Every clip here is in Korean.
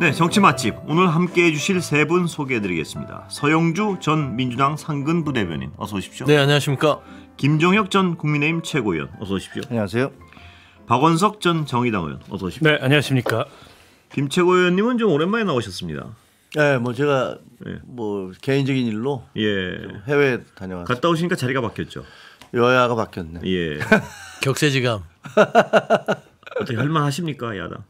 네, 정치 맛집 오늘 함께해 주실 세 분 소개해드리겠습니다. 서영주 전 민주당 상근 부대변인 어서 오십시오. 네, 안녕하십니까. 김종혁 전 국민의힘 최고위원 어서 오십시오. 안녕하세요. 박원석 전 정의당 의원 어서 오십시오. 네, 안녕하십니까. 김 최고위원님은 좀 오랜만에 나오셨습니다. 네, 뭐 제가 뭐 개인적인 일로 해외 다녀왔어요. 갔다 오시니까 자리가 바뀌었죠. 여야가 바뀌었네. 예. 격세지감. 어떻게 할만하십니까 야당?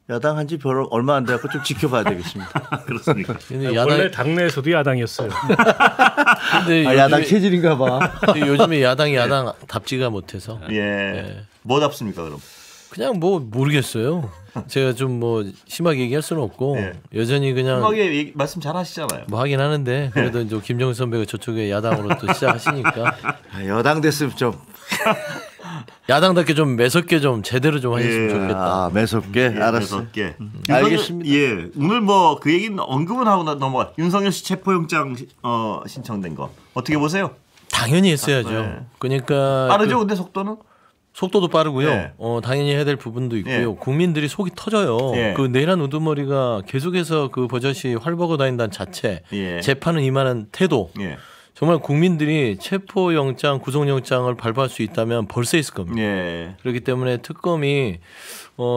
야당 한지 별로 얼마 안 돼갖고 좀 지켜봐야 되겠습니다. 그렇습니까? 원래 당내에서도 야당이었어요. 근데 야당 체질인가 봐. 요즘에 야당이 야당답지가 못해서. 뭐 답습니까 그럼? 그냥 뭐 모르겠어요. 제가 좀 뭐 심하게 얘기할 수는 없고 여전히 그냥 심하게 말씀 잘 하시잖아요. 뭐 하긴 하는데 그래도 이제 김정은 선배가 저쪽에 야당으로 또 시작하시니까 여당 됐으면 좀 야당답게 좀 매섭게 좀 제대로 좀 하셨으면 좋겠다. 매섭게 알았어. 매섭게. 알겠습니다. 예, 오늘 뭐 그 얘기는 언급은 하고 넘어가. 윤석열 씨 체포영장 신청된 거 어떻게 보세요? 당연히 했어야죠. 그러니까 빠르죠, 근데 속도는? 속도도 빠르고요. 당연히 해야 될 부분도 있고요. 국민들이 속이 터져요. 그 내란 우두머리가 계속해서 그 버젓이 활보고 다닌다는 자체, 재판은 임하는 태도. 정말 국민들이 체포영장, 구속영장을 발부할 수 있다면 벌써 있을 겁니다. 그렇기 때문에 특검이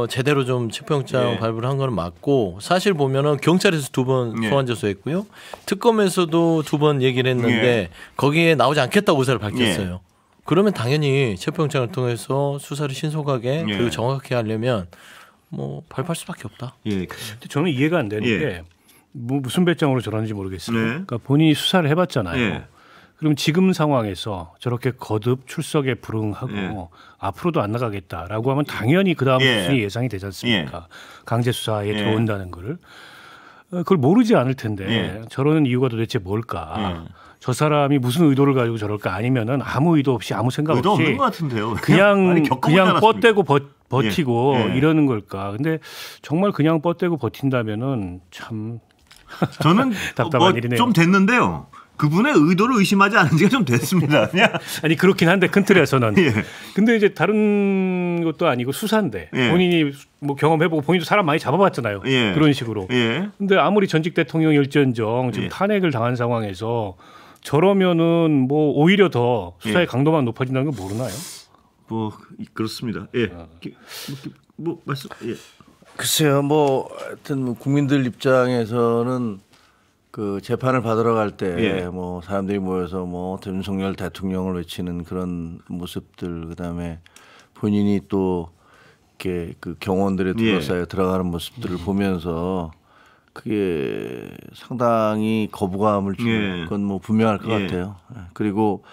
제대로 좀 체포영장 발부를 한 건 맞고 사실 보면은 경찰에서 2번 소환 조사했고요. 특검에서도 2번 얘기를 했는데 거기에 나오지 않겠다고 의사를 밝혔어요. 그러면 당연히 체포영장을 통해서 수사를 신속하게 그리고 정확하게 하려면 뭐 발표할 수밖에 없다. 근데 저는 이해가 안 되는 게 무슨 배짱으로 저러는지 모르겠어요. 그러니까 본인이 수사를 해봤잖아요. 그럼 지금 상황에서 저렇게 거듭 출석에 불응하고 앞으로도 안 나가겠다라고 하면 당연히 그 다음 수순이 예상이 되지 않습니까? 강제 수사에 들어온다는 거를. 그걸 모르지 않을 텐데 저러는 이유가 도대체 뭘까? 저 사람이 무슨 의도를 가지고 저럴까? 아니면은 아무 의도 없이 아무 생각 의도 없이 없는 것 같은데요. 그냥 뻗대고 버티고 이러는 걸까? 근데 정말 그냥 뻗대고 버틴다면은 참 저는 답답한 일이네요. 좀 됐는데요. 그분의 의도를 의심하지 않은 지가 좀 됐습니다. 그냥 아니 그렇긴 한데 큰 틀에서는. 근데 이제 다른 것도 아니고 수사인데 본인이 뭐 경험해보고 본인도 사람 많이 잡아봤잖아요. 그런 식으로. 근데 아무리 전직 대통령일지언정 지금 탄핵을 당한 상황에서 저러면은 뭐 오히려 더 수사의 강도만 높아진다는 걸 모르나요? 뭐 그렇습니다. 뭐 말씀. 글쎄요, 뭐 하여튼 국민들 입장에서는 그 재판을 받으러 갈 때 뭐 사람들이 모여서 뭐 윤석열 대통령을 외치는 그런 모습들, 그다음에 본인이 또 이렇게 그 경호원들에 둘러싸여 들어가는 모습들을 보면서 그게 상당히 거부감을 주는 건 뭐 분명할 것 같아요. 그리고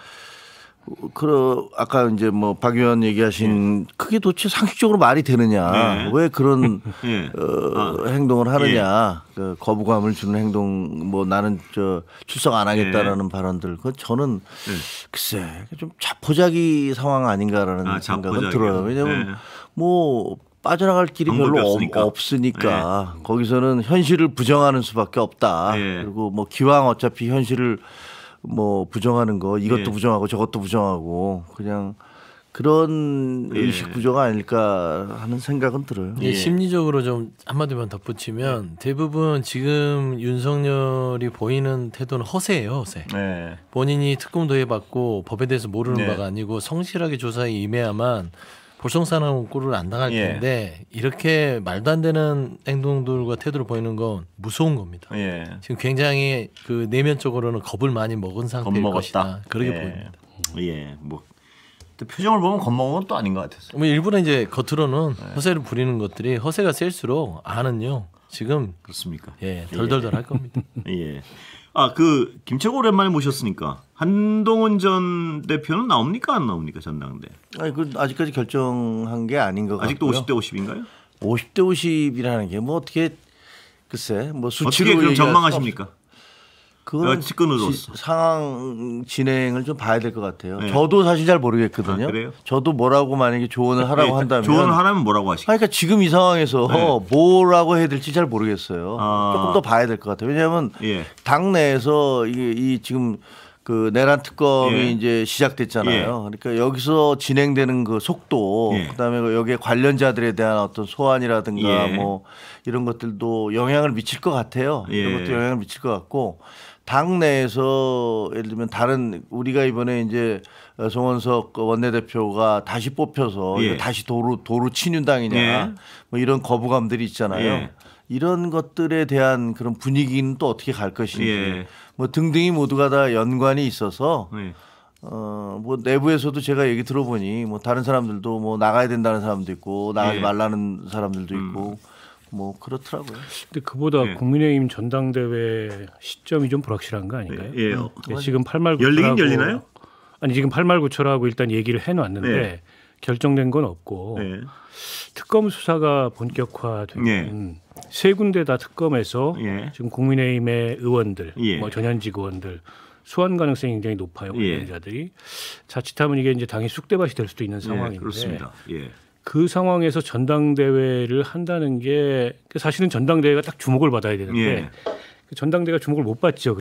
아까 이제 뭐 박 의원 얘기하신 그게 도대체 상식적으로 말이 되느냐? 왜 그런 행동을 하느냐? 그 거부감을 주는 행동, 뭐 나는 출석 안 하겠다라는 발언들, 그 저는 글쎄 좀 자포자기 상황 아닌가라는 생각은 들어요. 왜냐하면 뭐 빠져나갈 길이 별로 없으니까 거기서는 현실을 부정하는 수밖에 없다. 그리고 뭐 기왕 어차피 현실을 뭐 부정하는 거 이것도 부정하고 저것도 부정하고 그냥 그런 의식 부조가 아닐까 하는 생각은 들어요. 심리적으로 좀 한마디만 덧붙이면 대부분 지금 윤석열이 보이는 태도는 허세예요. 허세. 본인이 특검도 해봤고 법에 대해서 모르는 바가 아니고 성실하게 조사에 임해야만 볼썽사나운 꼴을 안 당할 텐데 이렇게 말도 안 되는 행동들과 태도를 보이는 건 무서운 겁니다. 지금 굉장히 그 내면적으로는 겁을 많이 먹은 상태일 것이다. 그렇게 보입니다. 뭐 표정을 보면 겁먹은 건 또 아닌 것 같았어요. 뭐 일부러 이제 겉으로는 허세를 부리는 것들이 허세가 셀수록 안은요 지금 그렇습니까? 덜덜덜 할 겁니다. 그 김채고 오랜만에 모셨으니까 한동훈 전 대표는 나옵니까 안 나옵니까 전당대? 아니 그 아직까지 결정한 게 아닌 것 아직도 같고요. 아직도 50대 50인가요? 50대 50이라는 게 뭐 어떻게 글쎄 뭐 수치로 어떻게 그럼 전망하십니까? 그건 측근으로서 상황 진행을 좀 봐야 될 것 같아요. 저도 사실 잘 모르겠거든요. 그래요? 저도 뭐라고 만약에 조언을 하라고 한다면 조언을 하라면 뭐라고 하시겠어요? 그러니까 지금 이 상황에서 뭐라고 해야 될지 잘 모르겠어요. 조금 더 봐야 될 것 같아요. 왜냐하면 당 내에서 이 지금 그 내란 특검이 이제 시작됐잖아요. 그러니까 여기서 진행되는 그 속도, 그다음에 여기에 관련자들에 대한 어떤 소환이라든가 뭐 이런 것들도 영향을 미칠 것 같아요. 이런 것도 영향을 미칠 것 같고 당 내에서 예를 들면 다른 우리가 이번에 이제 송원석 원내대표가 다시 뽑혀서 이거 다시 도루 친윤당이냐 뭐 이런 거부감들이 있잖아요. 이런 것들에 대한 그런 분위기는 또 어떻게 갈 것인지 뭐 등등이 모두가 다 연관이 있어서 뭐 내부에서도 제가 얘기 들어보니 뭐 다른 사람들도 뭐 나가야 된다는 사람도 있고 나가지 말라는 사람들도 있고 뭐 그렇더라고요. 근데 그보다 국민의힘 전당대회 시점이 좀 불확실한 거 아닌가요? 지금 8말 9초 열리긴 열리나요? 아니 지금 8말 9초라고 일단 얘기를 해놨는데 결정된 건 없고 특검 수사가 본격화되면 세 군데 다 특검에서 지금 국민의힘의 의원들, 뭐 전현직 의원들 소환 가능성이 굉장히 높아요. 관련자들이 자칫하면 이게 이제 당이 쑥대밭이 될 수도 있는 상황인데 그렇습니다. 그 상황에서 전당대회를 한다는 게 사실은 전당대회가 딱 주목을 받아야 되는데 전당대회가 주목을 못 받죠.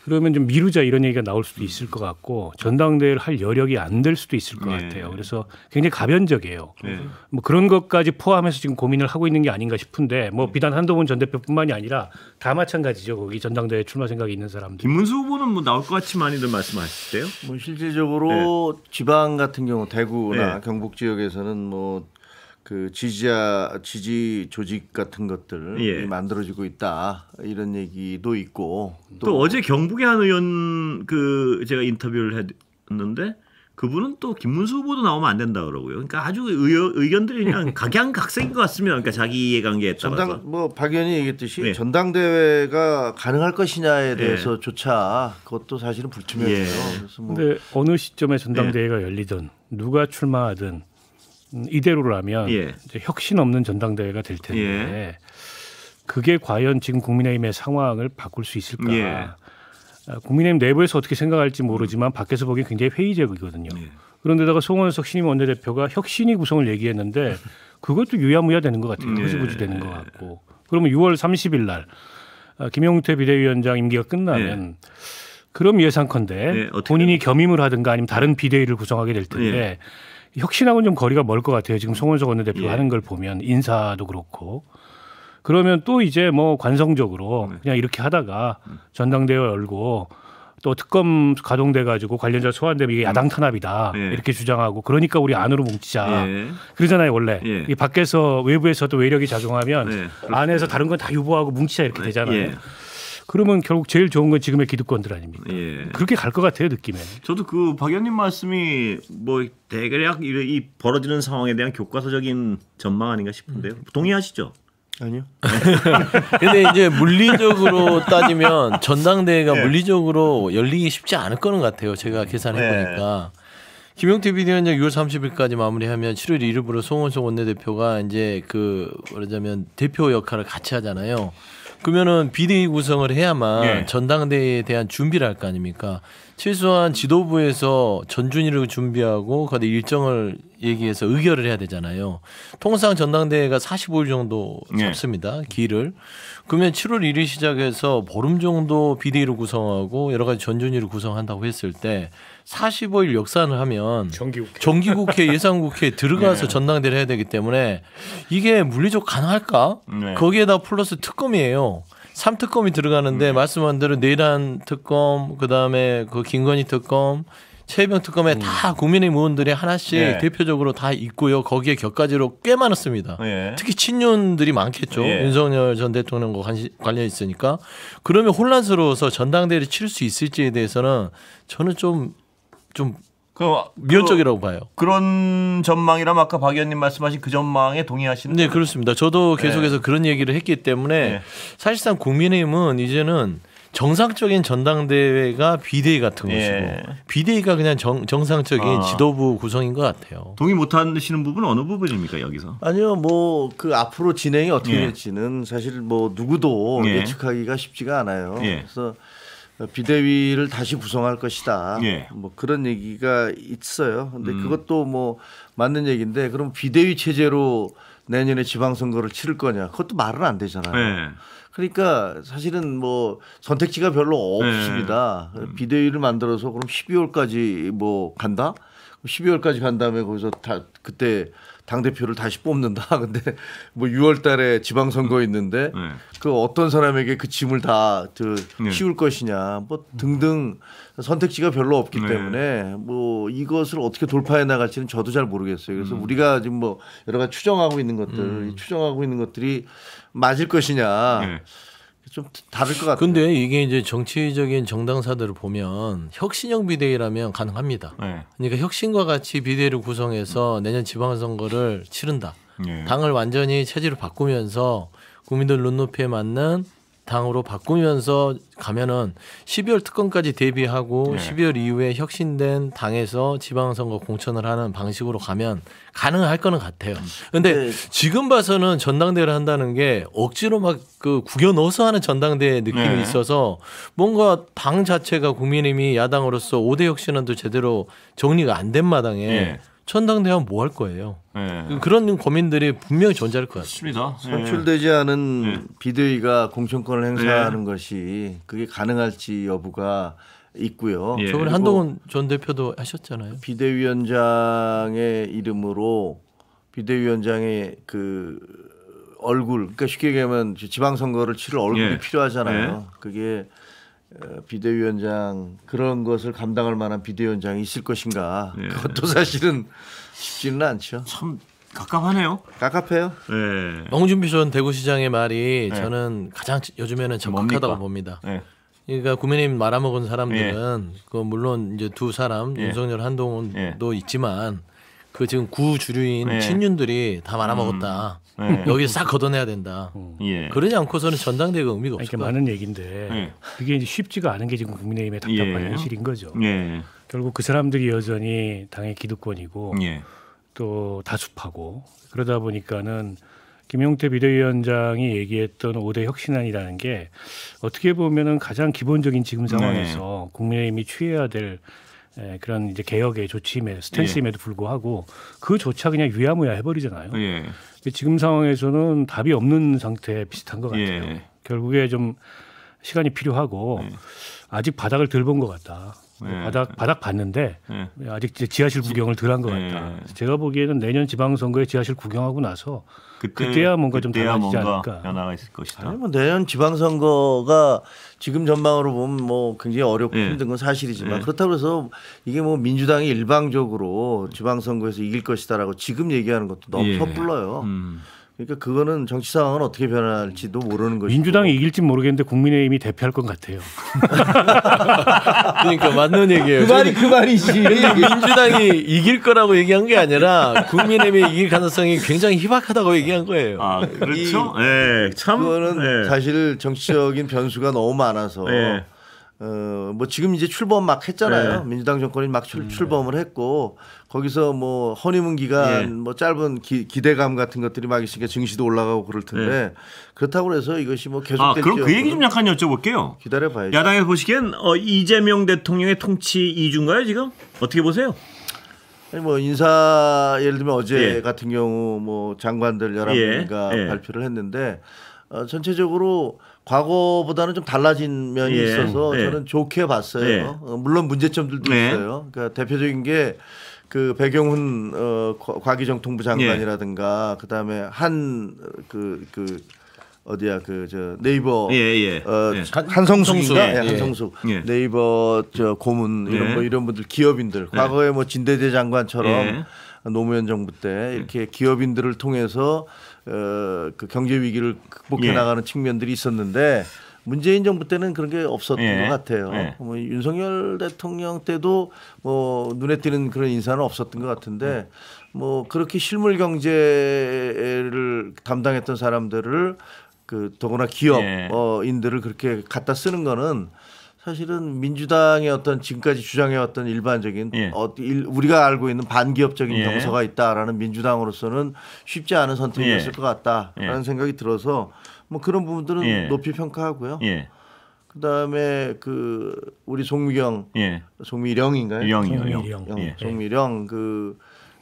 그러면 좀 미루자 이런 얘기가 나올 수도 있을 것 같고 전당대회를 할 여력이 안 될 수도 있을 것 같아요. 그래서 굉장히 가변적이에요. 뭐 그런 것까지 포함해서 지금 고민을 하고 있는 게 아닌가 싶은데 뭐 비단 한동훈 전 대표뿐만이 아니라 다 마찬가지죠. 거기 전당대회 출마 생각이 있는 사람들. 김문수 후보는 뭐 나올 것 같이 많이들 말씀하시대요. 뭐 실질적으로 지방 같은 경우 대구나 경북 지역에서는 뭐 그 지지 조직 같은 것들이 만들어지고 있다 이런 얘기도 있고 또 어제 경북의 한 의원 그 제가 인터뷰를 했는데 그분은 또 김문수 후보도 나오면 안 된다 그러고요. 그러니까 아주 의견들이 그냥 각양각색인 것 같습니다. 그러니까 자기 이해관계에 따라서. 뭐 박 의원이 얘기했듯이 전당대회가 가능할 것이냐에 대해서조차 그것도 사실은 불투명해요. 그래서 뭐 근데 어느 시점에 전당대회가 열리든 누가 출마하든 이대로라면 이제 혁신 없는 전당대회가 될 텐데 그게 과연 지금 국민의힘의 상황을 바꿀 수 있을까? 국민의힘 내부에서 어떻게 생각할지 모르지만 밖에서 보기엔 굉장히 회의적이거든요. 그런데다가 송원석 신임 원내대표가 혁신이 구성을 얘기했는데 그것도 유야무야 되는 것 같아요. 흐지부지 되는 것 같고. 그러면 6월 30일 날 김용태 비대위원장 임기가 끝나면 그럼 예상컨대 본인이 겸임을 하든가 아니면 다른 비대위를 구성하게 될 텐데 혁신하고는 좀 거리가 멀 것 같아요. 지금 송원석 원내대표가 하는 걸 보면 인사도 그렇고. 그러면 또 이제 뭐 관성적으로 그냥 이렇게 하다가 전당대회 열고 또 특검 가동돼 가지고 관련자 소환되면 이게 야당 탄압이다 이렇게 주장하고 그러니까 우리 안으로 뭉치자 그러잖아요 원래. 이 밖에서 외부에서도 외력이 작용하면 안에서 다른 건 다 유보하고 뭉치자 이렇게 되잖아요. 그러면 결국 제일 좋은 건 지금의 기득권들 아닙니까? 그렇게 갈 것 같아요 느낌에. 저도 그 박 의원님 말씀이 뭐 대략 이 벌어지는 상황에 대한 교과서적인 전망 아닌가 싶은데요. 동의하시죠? 아니요. 근데 이제 물리적으로 따지면 전당대회가 물리적으로 열리기 쉽지 않을 거는 같아요. 제가 계산해 보니까. 김용태 비대위원장 6월 30일까지 마무리하면 7월 1일부로 송원석 원내대표가 이제 그 말하자면 대표 역할을 같이 하잖아요. 그러면은 비대위 구성을 해야만 전당대회에 대한 준비를 할 거 아닙니까? 최소한 지도부에서 전준위를 준비하고 그 일정을 얘기해서 의결을 해야 되잖아요. 통상 전당대회가 45일 정도 잡습니다. 기일을. 그러면 7월 1일 시작해서 보름 정도 비대위를 구성하고 여러 가지 전준위를 구성한다고 했을 때 45일 역산을 하면 정기국회 예산국회에 들어가서 전당대회를 해야 되기 때문에 이게 물리적 가능할까? 거기에다 플러스 특검이에요. 3특검이 들어가는데 말씀한 대로 내란 특검 그다음에 그 김건희 특검 최혜병 특검에 다 국민의힘 의원들이 하나씩 대표적으로 다 있고요. 거기에 격가지로 꽤 많았습니다. 특히 친윤들이 많겠죠. 윤석열 전 대통령과 관련 있으니까. 그러면 혼란스러워서 전당대회를 치를 수 있을지에 대해서는 저는 좀 미온적이라고 봐요. 그런 전망이라면 아까 박 의원님 말씀하신 그 전망에 동의하시는 네, 그렇습니다. 저도 계속해서 그런 얘기를 했기 때문에 사실상 국민의힘은 이제는 정상적인 전당대회가 비대위 같은 것이고 비대위가 그냥 정상적인 지도부 구성인 것 같아요. 동의 못하시는 부분은 어느 부분입니까 여기서? 아니요, 뭐 그 앞으로 진행이 어떻게 될지는 사실 뭐 누구도 예측하기가 쉽지가 않아요. 그래서 비대위를 다시 구성할 것이다. 뭐 그런 얘기가 있어요. 근데 그것도 뭐 맞는 얘기인데 그럼 비대위 체제로 내년에 지방선거를 치를 거냐 그것도 말은 안 되잖아요. 네. 그러니까 사실은 뭐 선택지가 별로 없습니다. 비대위를 만들어서 그럼 12월까지 뭐 간다? 12월까지 간 다음에 거기서 다 그때 당 대표를 다시 뽑는다. 근데 뭐 6월달에 지방선거 있는데 그 어떤 사람에게 그 짐을 다 씌울 것이냐, 뭐 등등 선택지가 별로 없기 때문에 뭐 이것을 어떻게 돌파해 나갈지는 저도 잘 모르겠어요. 그래서 우리가 지금 뭐 여러 가지 추정하고 있는 것들이 맞을 것이냐. 좀 다를 것 같아요. 근데 이게 이제 정치적인 정당사들을 보면 혁신형 비대위라면 가능합니다. 그러니까 혁신과 같이 비대위를 구성해서 내년 지방선거를 치른다. 당을 완전히 체질을 바꾸면서 국민들 눈높이에 맞는 당으로 바꾸면서 가면은 12월 특검까지 대비하고 12월 이후에 혁신된 당에서 지방선거 공천을 하는 방식으로 가면 가능할 거는 같아요. 근데 지금 봐서는 전당대회를 한다는 게 억지로 막 그 구겨 넣어서 하는 전당대회 느낌이 있어서 뭔가 당 자체가 국민의힘이 야당으로서 5대 혁신안도 제대로 정리가 안 된 마당에 전당대회는 뭐 할 거예요. 그런 고민들이 분명히 존재할 것 같습니다. 선출되지 않은 비대위가 공천권을 행사하는 것이 그게 가능할지 여부가 있고요. 저번에 한동훈 전 대표도 하셨잖아요. 비대위원장의 이름으로 비대위원장의 그 얼굴, 그러니까 쉽게 얘기하면 지방선거를 치를 얼굴이 필요하잖아요. 그게 비대위원장 그런 것을 감당할 만한 비대위원장이 있을 것인가? 그것도 사실은 쉽지는 않죠. 참 갑갑하네요. 갑갑해요. 홍준표 전 대구시장의 말이 저는 가장 요즘에는 정확하다고 봅니다. 그러니까 국민의힘 말아먹은 사람들은 그 물론 이제 두 사람 윤석열, 한동훈도 있지만 그 지금 구주류인 친윤들이 다 말아먹었다. 여기 싹 걷어내야 된다. 그러지 않고서는 전당대회가 의미가 없을 거예요. 많은 얘기인데 그게 이제 쉽지가 않은 게 지금 국민의힘의 답답한 현실인 거죠. 결국 그 사람들이 여전히 당의 기득권이고 또 다수파고 그러다 보니까는 김용태 비대위원장이 얘기했던 5대 혁신안이라는 게 어떻게 보면은 가장 기본적인 지금 상황에서 국민의힘이 취해야 될 그런 이제 개혁의 조치임에 스탠스임에도 불구하고 그 조차 그냥 유야무야 해버리잖아요. 지금 상황에서는 답이 없는 상태에 비슷한 것 같아요. 결국에 좀 시간이 필요하고 아직 바닥을 덜 본 것 같다. 바닥 봤는데 아직 지하실 구경을 덜 한 것 같다. 제가 보기에는 내년 지방선거에 지하실 구경하고 나서 그때야 뭔가 좀 달라지지 않을까. 변화가 있을 것이다. 아니 뭐 내년 지방선거가 지금 전망으로 보면 뭐 굉장히 어렵고 힘든 건 사실이지만 그렇다고 해서 이게 뭐 민주당이 일방적으로 지방선거에서 이길 것이다라고 지금 얘기하는 것도 너무 섣불러요. 그러니까 그거는 정치 상황은 어떻게 변할지도 모르는 것이고. 민주당이 이길지 모르겠는데 국민의힘이 대표할 것 같아요. 그러니까 맞는 얘기예요. 그 말이지. 민주당이 이길 거라고 얘기한 게 아니라 국민의힘이 이길 가능성이 굉장히 희박하다고 얘기한 거예요. 아, 그렇죠. 참 그거는 사실 정치적인 변수가 너무 많아서 뭐 지금 이제 출범 막 했잖아요. 민주당 정권이 막 출범을 했고 거기서 뭐 허니문 기간 뭐 짧은 기대감 같은 것들이 막 있으니까 증시도 올라가고 그럴 텐데 그렇다고 해서 이것이 뭐 계속될지. 그럼 그 얘기 좀 약간 여쭤볼게요. 기다려봐야죠. 야당에서 보시기엔 이재명 대통령의 통치 이주인가요 지금? 어떻게 보세요? 아니 뭐 인사 예를 들면 어제 같은 경우 뭐 장관들 11명인가 발표를 했는데 전체적으로 과거보다는 좀 달라진 면이 있어서 저는 좋게 봤어요. 물론 문제점들도 있어요. 그러니까 대표적인 게 그 배경훈 과기정통부 장관이라든가 그다음에 어디야 저 네이버 한성숙인가 한성숙 네이버 저 고문 이런 분들 기업인들 과거에 뭐 진대대 장관처럼 노무현 정부 때 이렇게 기업인들을 통해서 그 경제 위기를 극복해 나가는 측면들이 있었는데 문재인 정부 때는 그런 게 없었던 것 같아요. 뭐 윤석열 대통령 때도 뭐 눈에 띄는 그런 인사는 없었던 것 같은데 뭐 그렇게 실물 경제를 담당했던 사람들을 그 더구나 기업인들을 그렇게 갖다 쓰는 거는 사실은 민주당의 어떤 지금까지 주장해왔던 일반적인 우리가 알고 있는 반기업적인 정서가 있다라는 민주당으로서는 쉽지 않은 선택이었을 것 같다라는 생각이 들어서 뭐 그런 부분들은 높이 평가하고요. 그다음에 우리 송미령인가요? 영이요. 송미령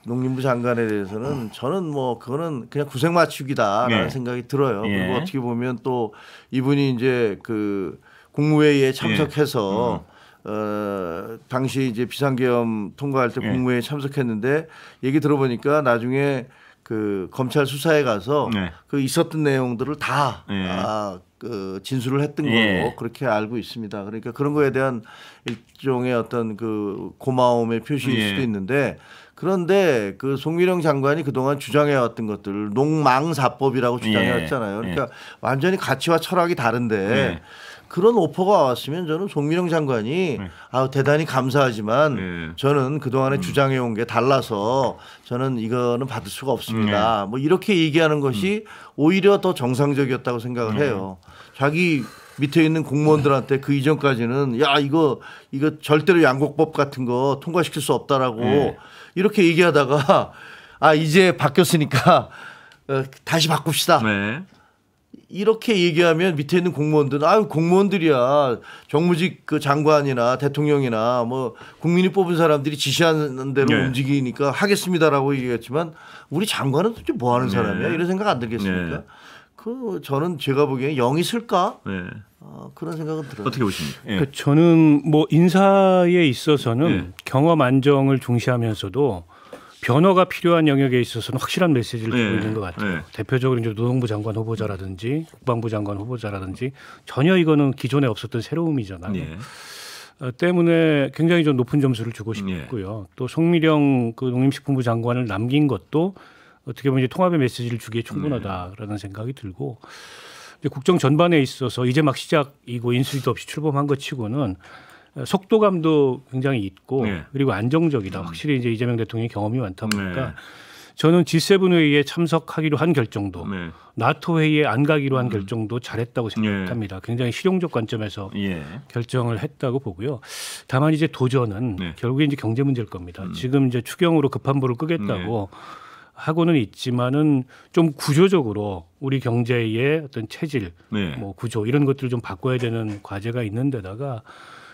농림부 장관에 대해서는 저는 뭐 그거는 그냥 구색 맞추기다라는 생각이 들어요. 그리고 어떻게 보면 또 이분이 이제 그 국무회의에 참석해서 당시 이제 비상계엄 통과할 때 국무회의에 참석했는데 얘기 들어보니까 나중에 그 검찰 수사에 가서 그 있었던 내용들을 다 그 진술을 했던 걸로 그렇게 알고 있습니다. 그러니까 그런 거에 대한 일종의 어떤 그 고마움의 표시일 수도 있는데 그런데 그 송미령 장관이 그동안 주장해왔던 것들 농망사법이라고 주장해왔잖아요. 그러니까 완전히 가치와 철학이 다른데 그런 오퍼가 왔으면 저는 송미령 장관이 대단히 감사하지만 저는 그동안에 주장해온 게 달라서 저는 이거는 받을 수가 없습니다. 뭐 이렇게 얘기하는 것이 오히려 더 정상적이었다고 생각을 해요. 자기 밑에 있는 공무원들한테 그 이전까지는 야 이거 절대로 양곡법 같은 거 통과시킬 수 없다라고 이렇게 얘기하다가 이제 바뀌었으니까 다시 바꿉시다. 이렇게 얘기하면 밑에 있는 공무원들은 공무원들이야 정무직 그 장관이나 대통령이나 뭐 국민이 뽑은 사람들이 지시하는 대로 움직이니까 하겠습니다라고 얘기했지만 우리 장관은 도대체 뭐 하는 사람이야 이런 생각 안 들겠습니까? 그 저는 제가 보기에 영이 쓸까? 그런 생각은 들어요. 어떻게 보십니까? 저는 뭐 인사에 있어서는 경험 안정을 중시하면서도 변화가 필요한 영역에 있어서는 확실한 메시지를 주고 있는 것 같아요. 대표적으로 이제 노동부 장관 후보자라든지 국방부 장관 후보자라든지 전혀 이거는 기존에 없었던 새로움이잖아요. 때문에 굉장히 좀 높은 점수를 주고 싶고요. 또 송미령 그 농림식품부 장관을 남긴 것도 어떻게 보면 이제 통합의 메시지를 주기에 충분하다라는 생각이 들고 국정 전반에 있어서 이제 막 시작이고 인수위도 없이 출범한 것 치고는 속도감도 굉장히 있고 그리고 안정적이다. 확실히 이제 이재명 대통령이 경험이 많다 보니까 저는 G7 회의에 참석하기로 한 결정도 나토 회의에 안 가기로 한 결정도 잘했다고 생각합니다. 굉장히 실용적 관점에서 결정을 했다고 보고요. 다만 이제 도전은 결국에 이제 경제 문제일 겁니다. 지금 이제 추경으로 급한 불을 끄겠다고 하고는 있지만은 좀 구조적으로 우리 경제의 어떤 체질, 뭐 구조 이런 것들을 좀 바꿔야 되는 과제가 있는 데다가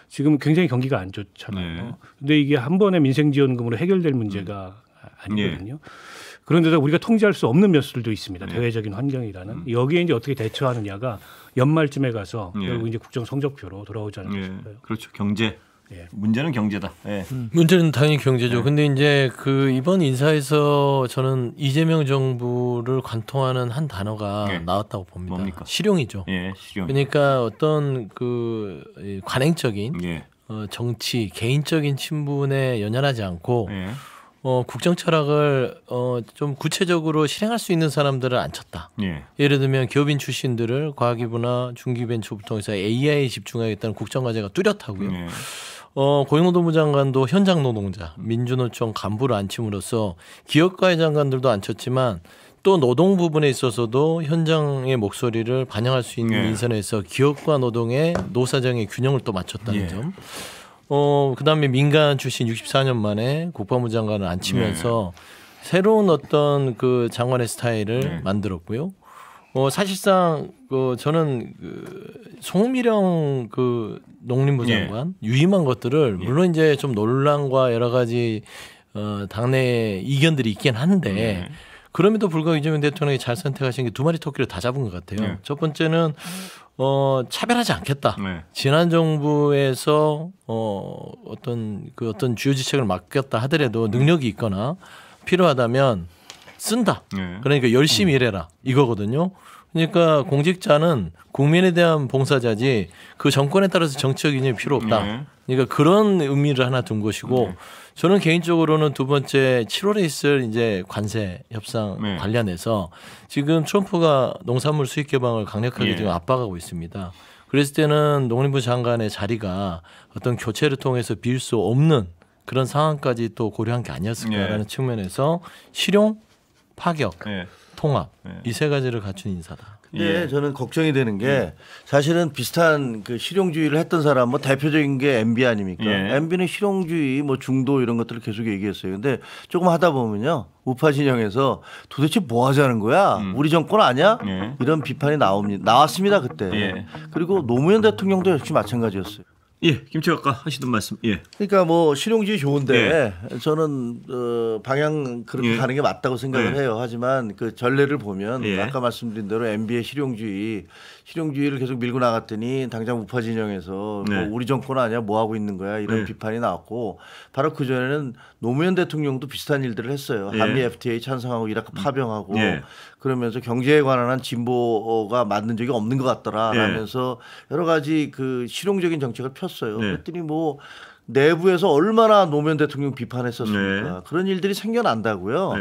지금 굉장히 경기가 안 좋잖아요. 근데 이게 한 번에 민생지원금으로 해결될 문제가 아니거든요. 그런데다 우리가 통제할 수 없는 면수들도 있습니다. 대외적인 환경이라는. 여기에 이제 어떻게 대처하느냐가 연말쯤에 가서 결국 이제 국정 성적표로 돌아오지 않을까 싶어요. 그렇죠. 경제. 문제는 경제다. 문제는 당연히 경제죠. 근데 이제 그 이번 인사에서 저는 이재명 정부를 관통하는 한 단어가 나왔다고 봅니다. 뭡니까? 실용이죠. 실용. 그러니까 어떤 그 관행적인 정치, 개인적인 친분에 연연하지 않고 국정 철학을 좀 구체적으로 실행할 수 있는 사람들을 앉혔다. 예를 들면 기업인 출신들을 과기부나 중기벤처를 통해서 AI에 집중하겠다는 국정과제가 뚜렷하고요. 고용노동부 장관도 현장 노동자, 민주노총 간부를 앉힘으로써 기업가의 장관들도 앉혔지만 또 노동 부분에 있어서도 현장의 목소리를 반영할 수 있는 인선에서 기업과 노동의 노사정의 균형을 또 맞췄다는 점. 그다음에 민간 출신 64년 만에 국방부 장관을 앉히면서 새로운 어떤 그 장관의 스타일을 만들었고요. 사실상 저는 송미령 그 농림부 장관 유임한 것들을 물론 이제 좀 논란과 여러 가지 당내 이견들이 있긴 한데 그럼에도 불구하고 이재명 대통령이 잘 선택하신 게 두 마리 토끼를 다 잡은 것 같아요. 첫 번째는 차별하지 않겠다. 지난 정부에서 어떤 주요 지책을 맡겼다 하더라도 능력이 있거나 필요하다면 쓴다. 그러니까 열심히 일해라 이거거든요. 그러니까 공직자는 국민에 대한 봉사자지 그 정권에 따라서 정치적 이념이 필요 없다. 그러니까 그런 의미를 하나 둔 것이고 저는 개인적으로는 두 번째 7월에 있을 이제 관세 협상 관련해서 지금 트럼프가 농산물 수입 개방을 강력하게 지금 압박하고 있습니다. 그랬을 때는 농림부 장관의 자리가 어떤 교체를 통해서 비울 수 없는 그런 상황까지 또 고려한 게 아니었을까라는 측면에서 실용, 파격, 통합 이 세 가지를 갖춘 인사다. 근데 저는 걱정이 되는 게 사실은 비슷한 그 실용주의를 했던 사람 뭐 대표적인 게 MB 아닙니까? MB는 실용주의 뭐 중도 이런 것들을 계속 얘기했어요. 근데 조금 하다 보면요 우파 진영에서 도대체 뭐 하자는 거야? 우리 정권 아니야? 이런 비판이 나왔습니다 그때. 그리고 노무현 대통령도 역시 마찬가지였어요. 예, 김치각가 하시던 말씀. 예. 그러니까 뭐 실용주의 좋은데 저는 방향 그렇게 가는 게 맞다고 생각을 해요. 하지만 그 전례를 보면 아까 말씀드린 대로 MB의 실용주의를 계속 밀고 나갔더니 당장 우파 진영에서 뭐 우리 정권 아니야 뭐 하고 있는 거야 이런 비판이 나왔고 바로 그 전에는 노무현 대통령도 비슷한 일들을 했어요. 한미 FTA 찬성하고 이라크 파병하고 그러면서 경제에 관한 한 진보가 만든 적이 없는 것 같더라 라면서 여러 가지 그 실용적인 정책을 폈어요. 그랬더니 뭐 내부에서 얼마나 노무현 대통령 비판했었습니까. 그런 일들이 생겨난다고요.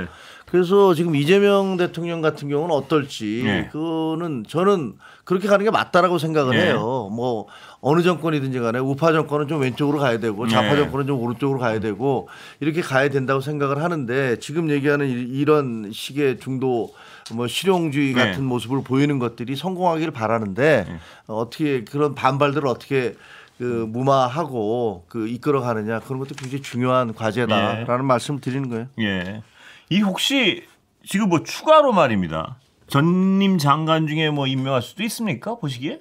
그래서 지금 이재명 대통령 같은 경우는 어떨지 그거는 저는 그렇게 가는 게 맞다라고 생각을 해요. 뭐 어느 정권이든지 간에 우파 정권은 좀 왼쪽으로 가야 되고 좌파 정권은 좀 오른쪽으로 가야 되고 이렇게 가야 된다고 생각을 하는데 지금 얘기하는 이런 식의 중도 뭐 실용주의 같은 모습을 보이는 것들이 성공하기를 바라는데 어떻게 그런 반발들을 어떻게 그 무마하고 그 이끌어가느냐 그런 것도 굉장히 중요한 과제다라는 말씀을 드리는 거예요. 예. 이 혹시 지금 뭐 추가로 말입니다. 전임 장관 중에 뭐 임명할 수도 있습니까? 보시기에?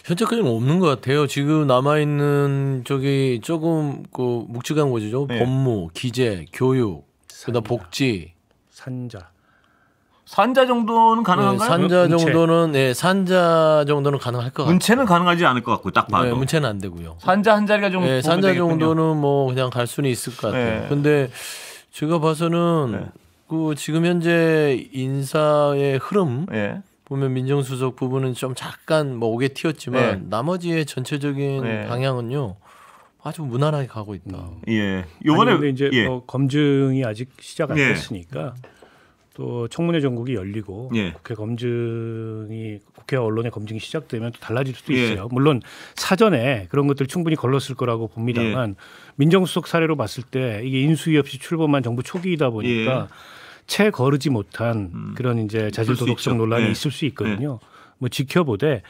현재까지는 없는 것 같아요. 지금 남아 있는 저기 조금 그 묵직한 곳이죠. 법무, 기재, 교육, 그다음 복지, 산자 정도는 가능한가요? 산자 정도는 가능할 것 같아요. 문체는 가능하지 않을 것 같고 딱 봐도. 문체는 안 되고요. 산자 한 자리가 좀 산자 되겠군요. 정도는 뭐 그냥 갈 수는 있을 것 같아요. 근데 제가 봐서는 그 지금 현재 인사의 흐름 보면 민정수석 부분은 좀 잠깐 뭐 오게 튀었지만 나머지의 전체적인 방향은요. 아주 무난하게 가고 있다. 이번에 근데 이제 뭐 검증이 아직 시작 안 됐으니까 또 청문회 전국이 열리고 국회 언론의 검증이 시작되면 또 달라질 수도 있어요. 물론 사전에 그런 것들 충분히 걸렀을 거라고 봅니다만 민정수석 사례로 봤을 때 이게 인수위 없이 출범한 정부 초기이다 보니까 채 거르지 못한 그런 이제 자질 도덕성 논란이 있을 수 있거든요. 뭐 지켜보되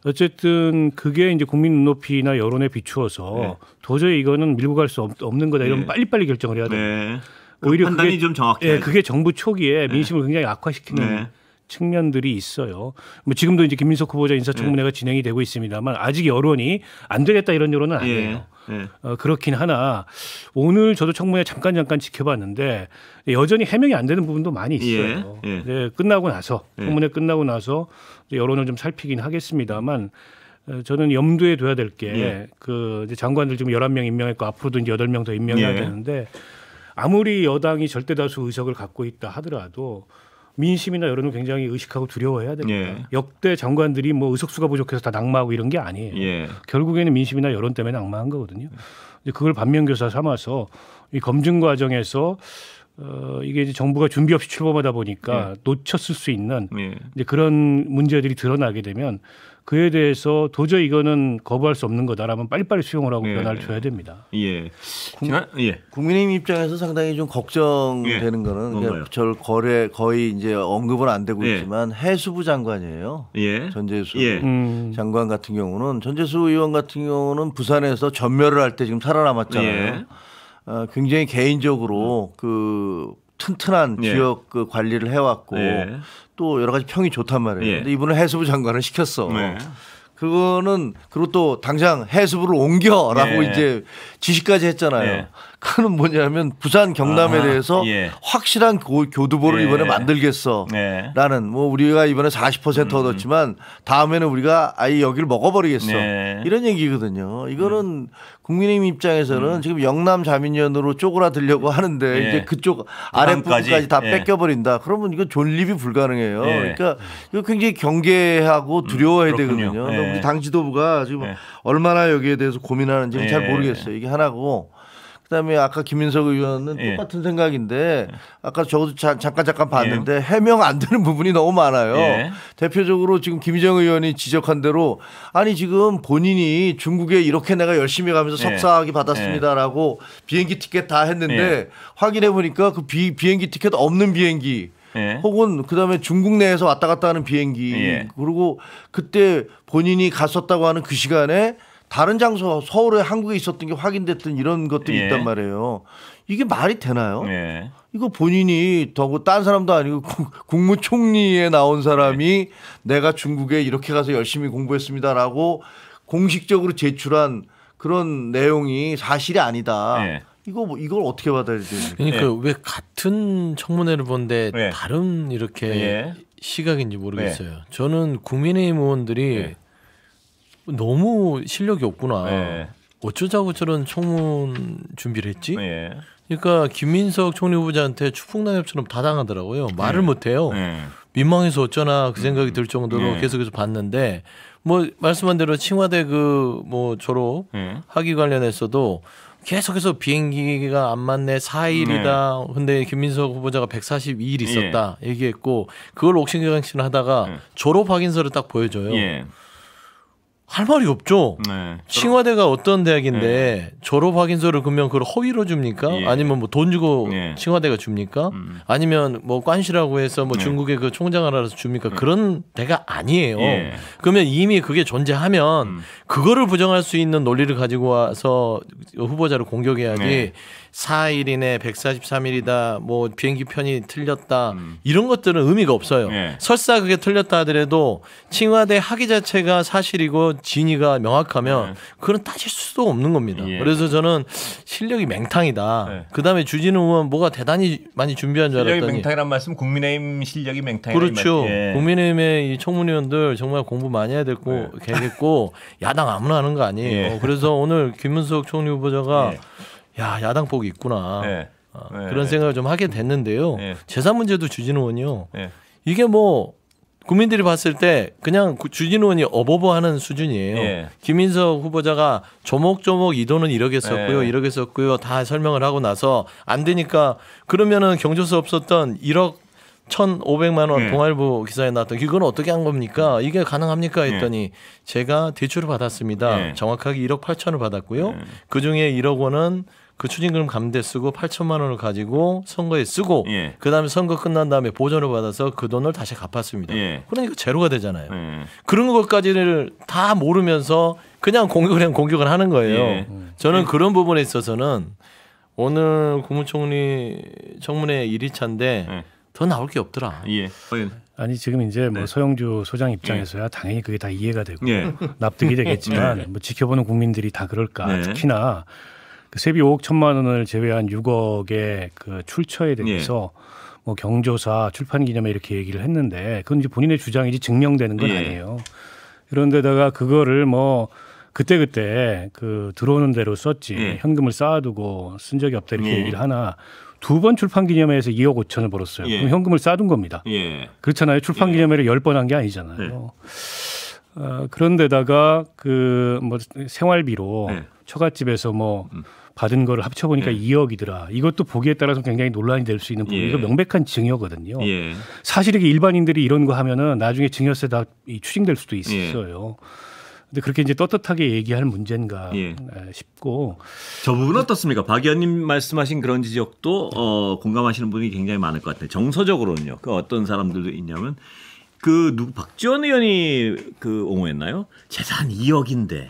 어쨌든 그게 이제 국민 눈높이나 여론에 비추어서 도저히 이거는 밀고 갈 수 없는 거다 이러면 빨리빨리 결정을 해야 됩니다. 오히려 판단이 그게 좀 정확해. 그게 정부 초기에 민심을 굉장히 악화시키는 측면들이 있어요. 뭐 지금도 이제 김민석 후보자 인사청문회가 진행이 되고 있습니다만 아직 여론이 안 되겠다 이런 여론은 아니에요. 그렇긴 하나 오늘 저도 청문회 잠깐 지켜봤는데 여전히 해명이 안 되는 부분도 많이 있어요. 끝나고 나서 청문회 끝나고 나서 여론을 좀 살피긴 하겠습니다만 저는 염두에 둬야 될 게 그 장관들 지금 11명 임명했고 앞으로도 이제 8명 더 임명해야 되는데 아무리 여당이 절대다수 의석을 갖고 있다 하더라도 민심이나 여론을 굉장히 의식하고 두려워해야 됩니다. 역대 장관들이 뭐 의석수가 부족해서 다 낙마하고 이런 게 아니에요. 결국에는 민심이나 여론 때문에 낙마한 거거든요. 그걸 반면교사 삼아서 이 검증 과정에서 이게 이제 정부가 준비 없이 출범하다 보니까 놓쳤을 수 있는 이제 그런 문제들이 드러나게 되면 그에 대해서 도저히 이거는 거부할 수 없는 거다라면 빨리빨리 수용을 하고 변화를 줘야 됩니다. 국민의힘 입장에서 상당히 좀 걱정되는 거는 거의 이제 언급은 안 되고 있지만 해수부 장관이에요. 전재수 장관 같은 경우는 전재수 의원 같은 경우는 부산에서 전멸을 할 때 지금 살아남았잖아요. 굉장히 개인적으로 그 튼튼한 지역 그 관리를 해왔고 또 여러 가지 평이 좋단 말이에요. 근데 이분은 해수부 장관을 시켰어. 그거는 그리고 또 당장 해수부를 옮겨라고 이제 지시까지 했잖아요. 그거는 뭐냐면 부산 경남에 대해서 확실한 교두보를 이번에 만들겠어라는 뭐 우리가 이번에 40% 얻었지만 다음에는 우리가 아예 여기를 먹어버리겠어 이런 얘기거든요. 이거는 국민의힘 입장에서는 지금 영남 자민련으로 쪼그라들려고 하는데 이제 그쪽 아랫부분까지 다 뺏겨버린다. 그러면 이건 존립이 불가능해요. 그러니까 이거 굉장히 경계하고 두려워해야 되거든요. 우리 당 지도부가 지금 얼마나 여기에 대해서 고민하는지 잘 모르겠어요. 이게 하나고. 그다음에 아까 김민석 의원은 똑같은 생각인데 아까 저도 잠깐 봤는데 해명 안 되는 부분이 너무 많아요. 대표적으로 지금 김희정 의원이 지적한 대로 아니 지금 본인이 중국에 이렇게 내가 열심히 가면서 석사학위 받았습니다라고 비행기 티켓 다 했는데 확인해 보니까 그 비행기 티켓 없는 비행기 혹은 그다음에 중국 내에서 왔다 갔다 하는 비행기 그리고 그때 본인이 갔었다고 하는 그 시간에 다른 장소 서울에 한국에 있었던 게 확인됐던 이런 것들이 있단 말이에요. 이게 말이 되나요? 이거 본인이 더고 딴 사람도 아니고 국무총리에 나온 사람이 내가 중국에 이렇게 가서 열심히 공부했습니다라고 공식적으로 제출한 그런 내용이 사실이 아니다. 네. 이걸 어떻게 받아야 되지? 그러니까 네. 왜 같은 청문회를 보는데 네. 다른 이렇게 네. 시각인지 모르겠어요. 네. 저는 국민의힘 의원들이 네. 너무 실력이 없구나. 네. 어쩌자고 저런 청문 준비를 했지? 네. 그러니까 김민석 총리 후보자한테 추풍낙엽처럼 다 당하더라고요. 말을 못해요. 민망해서 어쩌나 그 생각이 들 정도로 계속해서 봤는데 뭐 말씀한 대로 칭화대 그 뭐 졸업 학위 관련해서도 계속해서 비행기가 안 맞네 4일이다. 근데 김민석 후보자가 142일 있었다 얘기했고 그걸 옥신각신을 하다가 졸업 확인서를 딱 보여줘요. 할 말이 없죠. 네. 칭화대가 어떤 대학인데 졸업 확인서를 그러면 그걸 허위로 줍니까? 아니면 뭐 돈 주고 칭화대가 줍니까? 아니면 뭐 관시라고 해서 뭐 중국의 그 총장을 알아서 줍니까? 그런 데가 아니에요. 그러면 이미 그게 존재하면 그거를 부정할 수 있는 논리를 가지고 와서 후보자를 공격해야지 4일이네 143일이다 뭐 비행기 편이 틀렸다 이런 것들은 의미가 없어요. 설사 그게 틀렸다 하더라도 칭화대 학위 자체가 사실이고 진위가 명확하면 그건 따질 수도 없는 겁니다. 그래서 저는 실력이 맹탕이다. 그다음에 주진우 의원 뭐가 대단히 많이 준비한 줄 알았더니 실력이 맹탕이란 말씀 국민의힘 실력이 맹탕이란 그렇죠. 국민의힘의 이 청문위원들 정말 공부 많이 해야 되겠고 야당 아무나 하는 거 아니에요. 그래서 오늘 김문석 총리 후보자가 야 야당 복이 있구나 그런 생각을 좀 하게 됐는데요. 재산 문제도 주진우 의원이요. 이게 뭐 국민들이 봤을 때 그냥 주진우 의원이 어버버하는 수준이에요. 김민석 후보자가 조목조목 이 돈은 이렇게 썼고요. 이렇게 썼고요. 다 설명을 하고 나서 안 되니까 그러면은 경조사 없었던 1억 1,500만 원 동아일보 기사에 나왔던 이건 어떻게 한 겁니까? 이게 가능합니까? 했더니 제가 대출을 받았습니다. 정확하게 1억 8천을 받았고요. 그중에 1억 원은 그 추징금 감대 쓰고 8천만 원을 가지고 선거에 쓰고 그다음에 선거 끝난 다음에 보전을 받아서 그 돈을 다시 갚았습니다. 그러니까 제로가 되잖아요. 그런 것까지를 다 모르면서 그냥 공격을 하는 거예요. 저는 그런 부분에 있어서는 오늘 국무총리 청문회 1회차인데 더 나올 게 없더라. 아니 지금 이제 뭐 서영주 소장 입장에서야 당연히 그게 다 이해가 되고 납득이 되겠지만 뭐 지켜보는 국민들이 다 그럴까. 특히나 그 세비 5억 1천만 원을 제외한 6억의 그 출처에 대해서 뭐 경조사 출판 기념회 이렇게 얘기를 했는데 그건 이제 본인의 주장이지 증명되는 건 아니에요. 그런데다가 그거를 뭐 그때 그 들어오는 대로 썼지 현금을 쌓아두고 쓴 적이 없다 이렇게 얘기를 하나 두 번 출판 기념회에서 2억 5천을 벌었어요. 그럼 현금을 쌓아둔 겁니다. 그렇잖아요. 출판 기념회를 10번 한 게 아니잖아요. 그런데다가 그 뭐 생활비로 처갓집에서 뭐 받은 거를 합쳐보니까 2억이더라. 이것도 보기에 따라서 굉장히 논란이 될 수 있는 부분이 이거 명백한 증여거든요. 사실 이게 일반인들이 이런 거 하면은 나중에 증여세 다 추징될 수도 있어요. 근데 그렇게 이제 떳떳하게 얘기할 문제인가 싶고. 저 부분은 어떻습니까? 박 의원님 말씀하신 그런 지적도 공감하시는 분이 굉장히 많을 것 같아요. 정서적으로는요. 그 어떤 사람들도 있냐면 박지원 의원이 옹호했나요? 재산 2억인데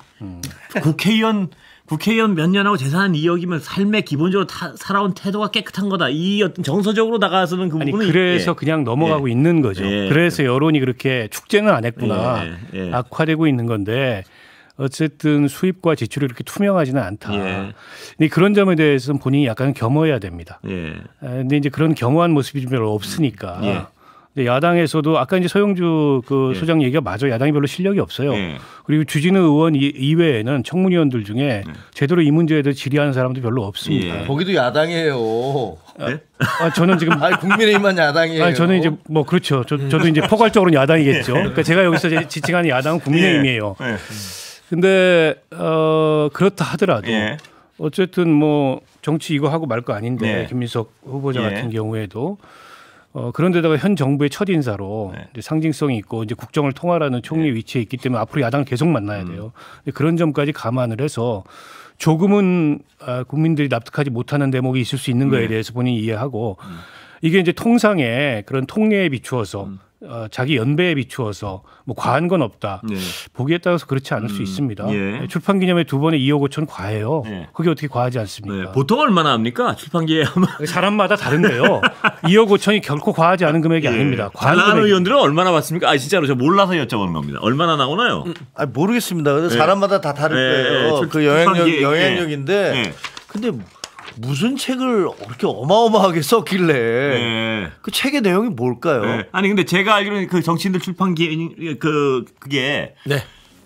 국회의원 몇 년하고 재산 2억이면 삶의 기본적으로 살아온 태도가 깨끗한 거다. 이 어떤 정서적으로 나가서는 그 부분은 그래서 그냥 넘어가고 있는 거죠. 그래서 여론이 그렇게 축제는 안 했구나. 악화되고 있는 건데 어쨌든 수입과 지출이 그렇게 투명하지는 않다. 근데 그런 점에 대해서는 본인이 약간 겸허해야 됩니다. 근데 이제 그런 겸허한 모습이 좀 별로 없으니까. 야당에서도 아까 이제 서영주 그 소장 얘기가 맞아요. 야당이 별로 실력이 없어요. 그리고 주진우 의원 이외에는 청문위원들 중에 제대로 이 문제에 대해 질의하는 사람도 별로 없습니다. 거기도 야당이에요. 저는 지금 국민의힘만 야당이에요. 저는 이제 뭐 그렇죠. 저도 이제 포괄적으로 야당이겠죠. 그러니까 제가 여기서 지칭하는 야당은 국민의힘이에요. 근데 그렇다 하더라도 어쨌든 뭐 정치 이거 하고 말 거 아닌데 김민석 후보자 같은 경우에도 그런데다가 현 정부의 첫 인사로 이제 상징성이 있고 이제 국정을 통할하는 총리 위치에 있기 때문에 앞으로 야당을 계속 만나야 돼요. 그런 점까지 감안을 해서 조금은 국민들이 납득하지 못하는 대목이 있을 수 있는 거에 대해서 본인이 이해하고 이게 이제 통상의 그런 통례에 비추어서 자기 연배에 비추어서 뭐 과한 건 없다. 네. 보기에 따라서 그렇지 않을 수 있습니다. 출판 기념회 2번에 2억 5천 과해요. 그게 어떻게 과하지 않습니까? 보통 얼마나 합니까? 출판기에 하면 사람마다 다른데요. 2억 5천이 결코 과하지 않은 금액이 아닙니다. 잘 나가는 의원들은 얼마나 받습니까? 진짜로 저 몰라서 여쭤보는 겁니다. 얼마나 나오나요? 모르겠습니다. 근데 사람마다 다 다를 거예요. 그 영향력인데 근데 무슨 책을 그렇게 어마어마하게 썼길래 그 책의 내용이 뭘까요? 아니 근데 제가 알기로는 그 정치인들 출판기 그게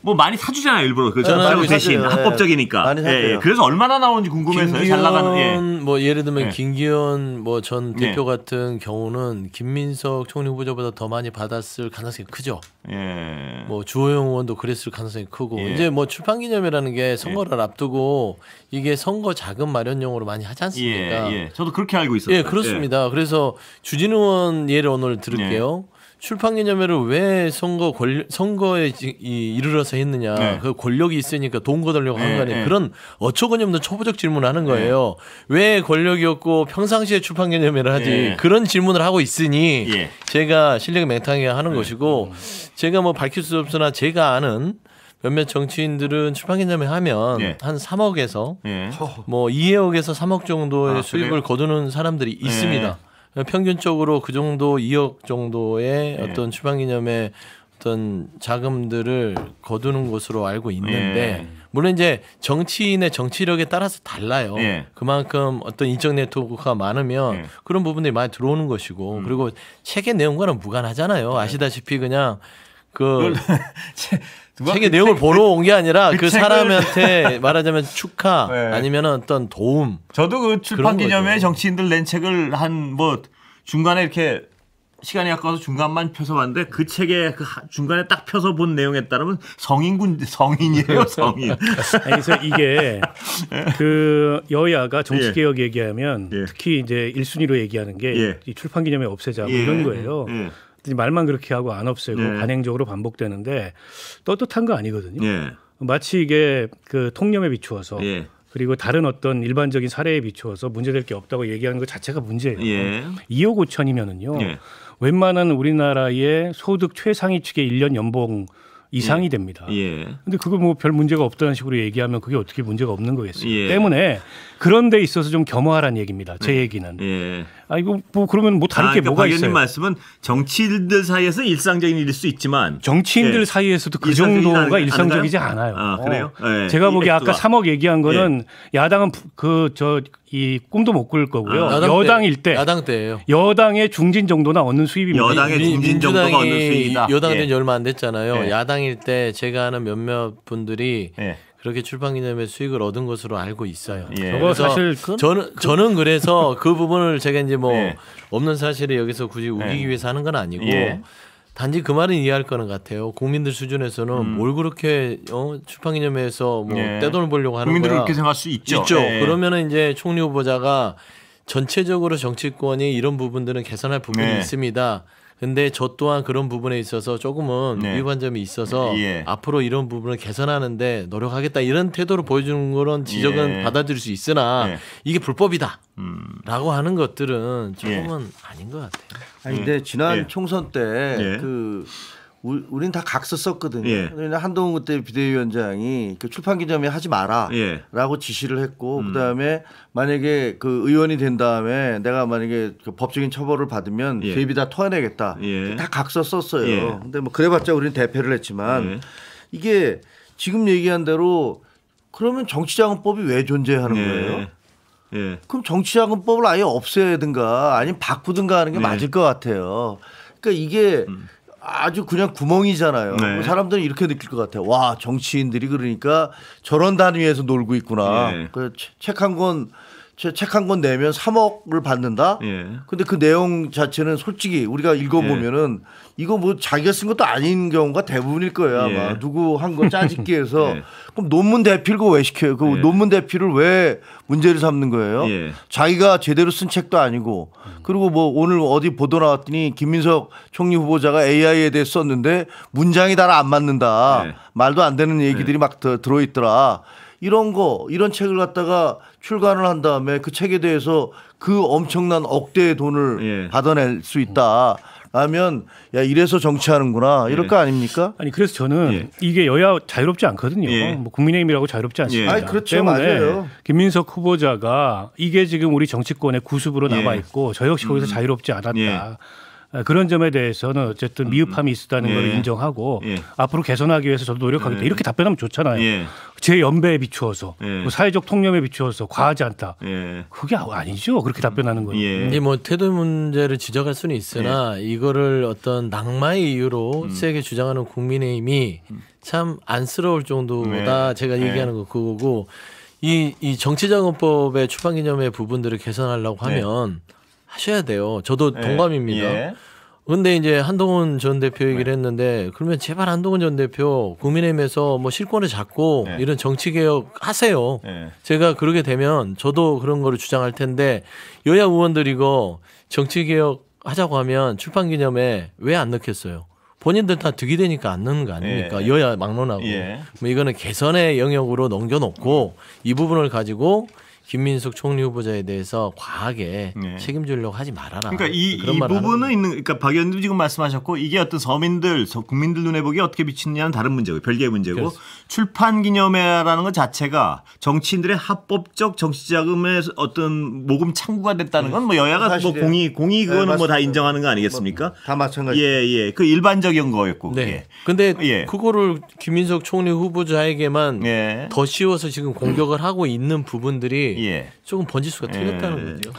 뭐 많이 사주잖아요 일부러 그 전화로 대신 합법적이니까. 많이 사줘요. 그래서 얼마나 나오는지 궁금해서요. 잘 나가는. 뭐 예를 들면 김기현 뭐 전 대표 같은 경우는 김민석 총리 후보자보다 더 많이 받았을 가능성이 크죠. 뭐 주호영 의원도 그랬을 가능성이 크고 이제 뭐 출판기념회라는 게 선거를 앞두고 이게 선거 자금 마련용으로 많이 하지 않습니까? 저도 그렇게 알고 있었어요. 그렇습니다. 그래서 주진우 의원 예를 오늘 들을게요. 출판기념회를 왜 선거에 이르러서 했느냐. 그 권력이 있으니까 돈 거두려고 하는 거 아니에요. 그런 어처구니없는 초보적 질문을 하는 거예요. 왜 권력이 없고 평상시에 출판기념회를 하지. 그런 질문을 하고 있으니 제가 실력이 맹탕하게 하는 것이고 제가 뭐 밝힐 수 없으나 제가 아는 몇몇 정치인들은 출판기념회 하면 한 3억에서 뭐 2억에서 3억 정도의 수익을 거두는 사람들이 있습니다. 평균적으로 그 정도 2억 정도의 어떤 출판기념회 어떤 자금들을 거두는 것으로 알고 있는데 물론 이제 정치인의 정치력에 따라서 달라요. 그만큼 어떤 인적 네트워크가 많으면 그런 부분들이 많이 들어오는 것이고 그리고 책의 내용과는 무관하잖아요. 아시다시피 그냥 그 책의 내용을 보러 온 게 아니라 그 사람한테 말하자면 축하 아니면 어떤 도움. 저도 그 출판기념회 정치인들 낸 책을 한 뭐 중간에 이렇게 시간이 아까워서 중간만 펴서 봤는데 그 책에 그 중간에 딱 펴서 본 내용에 따르면 성인이에요, 성인. 그래서 이게 그 여야가 정치개혁 얘기하면 특히 이제 1순위로 얘기하는 게 이 출판기념회 없애자 뭐 이런 거예요. 말만 그렇게 하고 안 없애고 관행적으로 반복되는데 떳떳한 거 아니거든요. 마치 이게 그 통념에 비추어서 그리고 다른 어떤 일반적인 사례에 비추어서 문제될 게 없다고 얘기하는 것 자체가 문제예요. 2억 5천이면은요. 웬만한 우리나라의 소득 최상위층의 1년 연봉 이상이 됩니다. 근데 그거 뭐 별 문제가 없다는 식으로 얘기하면 그게 어떻게 문제가 없는 거겠어요. 때문에 그런 데 있어서 좀 겸허하라는 얘기입니다. 제 얘기는. 이거 뭐 그러면 뭐 다를 게 뭐가 있어요. 박의원님 말씀은 정치인들 사이에서 일상적인 일일 수 있지만 정치인들 사이에서도 그 정도가 일상적이지 않아요. 그래요? 제가 보기에 아까 3억 얘기한 거는 야당은 이 꿈도 못 꿀 거고요. 여당일 때 야당 때예요. 여당의 중진 정도나 얻는 수입입니다. 여당의 중진 정도가 얻는 수입이다. 여당이 된 지 얼마 안 됐잖아요. 야당일 때 제가 아는 몇몇 분들이 그렇게 출판기념회 수익을 얻은 것으로 알고 있어요. 그거 사실 저는 그래서 그 부분을 제가 이제 뭐 없는 사실을 여기서 굳이 우기기 위해서 하는 건 아니고 단지 그 말은 이해할 거는 같아요. 국민들 수준에서는 뭘 그렇게 출판기념회에서 뭐 떼돈을 벌려고 하는 국민들이 거야. 그렇게 생각할 수 있죠. 그러면은 이제 총리 후보자가 전체적으로 정치권이 이런 부분들은 개선할 부분이 있습니다. 근데 저 또한 그런 부분에 있어서 조금은 위반점이 있어서 앞으로 이런 부분을 개선하는데 노력하겠다 이런 태도를 보여주는 그런 지적은 받아들일 수 있으나 이게 불법이다 라고 하는 것들은 조금은 아닌 것 같아요. 아니 근데 지난 총선 때 우린 다 각서 썼거든요. 한동훈 그때 비대위원장이 그 출판기념회 하지 마라라고 지시를 했고 그다음에 만약에 그 의원이 된 다음에 내가 만약에 그 법적인 처벌을 받으면 대비 다 토해내겠다. 다 각서 썼어요. 근데 뭐 그래봤자 우리는 대패를 했지만 이게 지금 얘기한 대로 그러면 정치자금법이 왜 존재하는 거예요? 그럼 정치자금법을 아예 없애든가 아니면 바꾸든가 하는 게 맞을 것 같아요. 그러니까 이게 아주 그냥 구멍이잖아요. 사람들은 이렇게 느낄 것 같아요. 와, 정치인들이 그러니까 저런 단위에서 놀고 있구나. 책 한 권 내면 3억을 받는다. 근데 그 내용 자체는 솔직히 우리가 읽어보면은 이거 뭐 자기가 쓴 것도 아닌 경우가 대부분일 거예요. 아마 누구 한 거 짜집기 해서 그럼 논문 대필 그거 왜 시켜요? 그 논문 대필을 왜 문제를 삼는 거예요? 자기가 제대로 쓴 책도 아니고 그리고 뭐 오늘 어디 보도 나왔더니 김민석 총리 후보자가 AI에 대해 썼는데 문장이 다 안 맞는다. 말도 안 되는 얘기들이 막 들어있더라. 이런 책을 갖다가 출간을 한 다음에 그 책에 대해서 그 엄청난 억대의 돈을 받아낼 수 있다. 하면 야 이래서 정치하는구나 이럴 거 아닙니까? 아니 그래서 저는 이게 여야 자유롭지 않거든요. 뭐 국민의힘이라고 자유롭지 않습니다. 아니, 그렇죠. 때문에 맞아요. 김민석 후보자가 이게 지금 우리 정치권의 구습으로 남아 있고 저 역시 거기서 자유롭지 않았다. 그런 점에 대해서는 어쨌든 미흡함이 있었다는 걸 인정하고 앞으로 개선하기 위해서 저도 노력하겠다. 이렇게 답변하면 좋잖아요. 제 연배에 비추어서 뭐 사회적 통념에 비추어서 과하지 않다. 그게 아니죠. 그렇게 답변하는 건. 근데 뭐 태도 문제를 지적할 수는 있으나 이거를 어떤 낙마의 이유로 세게 주장하는 국민의힘이 참 안쓰러울 정도다. 제가 얘기하는 거 그거고 이 정치자금법의 출판기념회 부분들을 개선하려고 하면 하셔야 돼요. 저도 동감입니다. 그런데 이제 한동훈 전 대표 얘기를 했는데 그러면 제발 한동훈 전 대표 국민의힘에서 뭐 실권을 잡고 이런 정치개혁 하세요. 제가 그러게 되면 저도 그런 거를 주장할 텐데 여야 의원들 이거 정치개혁 하자고 하면 출판기념회 왜 안 넣겠어요? 본인들 다 득이 되니까 안 넣는 거 아닙니까? 여야 막론하고. 뭐 이거는 개선의 영역으로 넘겨놓고 이 부분을 가지고 김민석 총리 후보자에 대해서 과하게 책임지려고 하지 말아라. 그러니까 이 부분은 있는. 그러니까 박 의원님 지금 말씀하셨고 이게 어떤 서민들, 국민들 눈에 보기에 어떻게 비치느냐는 다른 문제고 별개의 문제고 그렇습니다. 출판기념회라는 것 자체가 정치인들의 합법적 정치자금의 어떤 모금 창구가 됐다는 건 뭐 여야가 뭐 공이 그거는 뭐 다 인정하는 거 아니겠습니까? 다 마찬가지. 그 일반적인 거였고. 네. 근데 그거를 김민석 총리 후보자에게만 더 씌워서 지금 공격을 하고 있는 부분들이 조금 번지수가 틀렸다는 거죠.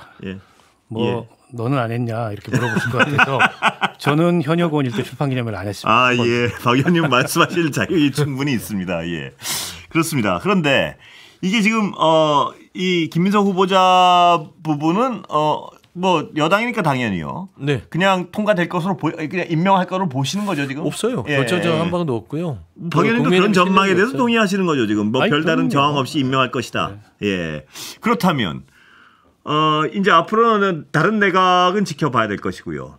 너는 안 했냐 이렇게 물어보신 것 같아서 저는 현역 의원일 때 출판기념회를 안 했습니다. 박 의원님 말씀하실 자격이 충분히 있습니다. 그렇습니다. 그런데 이게 지금 이 김민석 후보자 부분은 뭐 여당이니까 당연히요. 그냥 통과될 것으로 그냥 임명할 거로 보시는 거죠 지금? 없어요. 결정적 한 방도 없고요. 박 의원님도 그런 전망에 대해서 동의하시는 거죠 지금? 뭐 별다른 저항 없이 임명할 것이다. 그렇다면 이제 앞으로는 다른 내각은 지켜봐야 될 것이고요.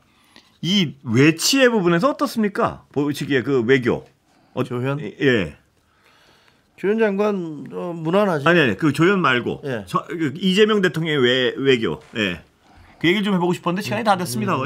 이 외치의 부분에서 어떻습니까? 보시기에 그 외교. 조현? 조현 장관 무난하지. 아니 그 조현 말고 이재명 대통령의 외교. 그 얘기를 좀 해보고 싶었는데 시간이 다 됐습니다.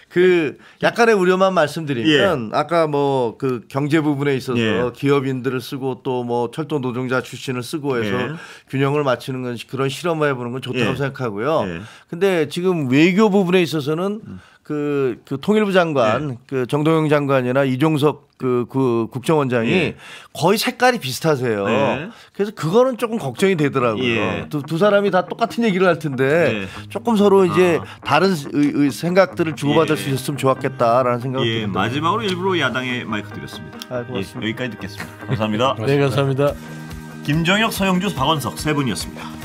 그 약간의 우려만 말씀드리면 아까 뭐 그 경제 부분에 있어서 기업인들을 쓰고 또 뭐 철도 노동자 출신을 쓰고 해서 균형을 맞추는 건 그런 실험을 해보는 건 좋다고 생각하고요. 근데 지금 외교 부분에 있어서는 그 통일부 장관 그 정동영 장관이나 이종석 그 국정원장이 거의 색깔이 비슷하세요. 그래서 그거는 조금 걱정이 되더라고요. 두 사람이 다 똑같은 얘기를 할 텐데 조금 서로 이제 다른 생각들을 주고받을 수 있었으면 좋았겠다라는 생각이 듭니다. 마지막으로 일부러 야당에 마이크 드렸습니다. 고맙습니다. 여기까지 듣겠습니다. 감사합니다. 네, 감사합니다. 김정혁, 서영주, 박원석 세 분이었습니다.